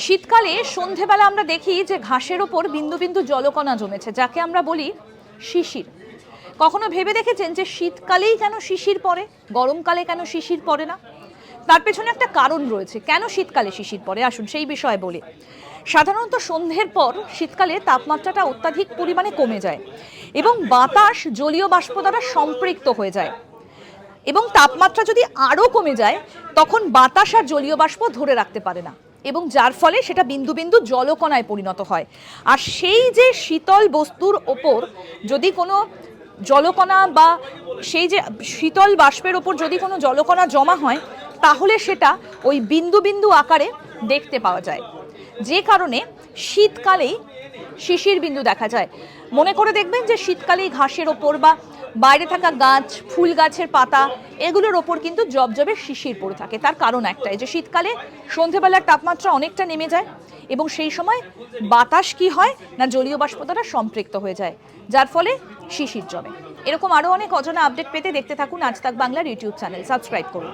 শীতকালে সন্ধেবেলা আমরা দেখি যে ঘাসের ওপর বিন্দু বিন্দু জলকণা জমেছে, যাকে আমরা বলি শিশির। কখনো ভেবে দেখেছেন যে শীতকালেই কেন শিশির পড়ে, গরমকালে কেন শিশির পড়ে না? তার পেছনে একটা কারণ রয়েছে কেন শীতকালে শিশির পড়ে। আসুন সেই বিষয়ে বলি। সাধারণত সন্ধ্যের পর শীতকালে তাপমাত্রাটা অত্যাধিক পরিমাণে কমে যায় এবং বাতাস জলীয় বাষ্প দ্বারা সম্পৃক্ত হয়ে যায়, এবং তাপমাত্রা যদি আরও কমে যায় তখন বাতাস আর জলীয় বাষ্প ধরে রাখতে পারে না, এবং যার ফলে সেটা বিন্দু বিন্দু জলকণায় পরিণত হয়। আর সেই যে শীতল বস্তুর ওপর যদি কোনো জলকণা বা সেই যে শীতল বাষ্পের ওপর যদি কোনো জলকণা জমা হয়, তাহলে সেটা ওই বিন্দু বিন্দু আকারে দেখতে পাওয়া যায়, যে কারণে শীতকালেই শিশির বিন্দু দেখা যায়। মনে করে দেখবেন যে শীতকালেই ঘাসের ওপর বা বাইরে থাকা গাছ, ফুল গাছের পাতা, এগুলোর ওপর কিন্তু জবজবে শিশির পড়ে থাকে। তার কারণ একটাই, যে শীতকালে সন্ধেবেলার তাপমাত্রা অনেকটা নেমে যায় এবং সেই সময় বাতাস কি হয় না, জলীয় বাষ্প দ্বারা সম্পৃক্ত হয়ে যায়, যার ফলে শিশির জমে। এরকম আরও অনেক অজানা আপডেট পেতে দেখতে থাকুন আজ তাক বাংলার ইউটিউব চ্যানেল, সাবস্ক্রাইব করুন।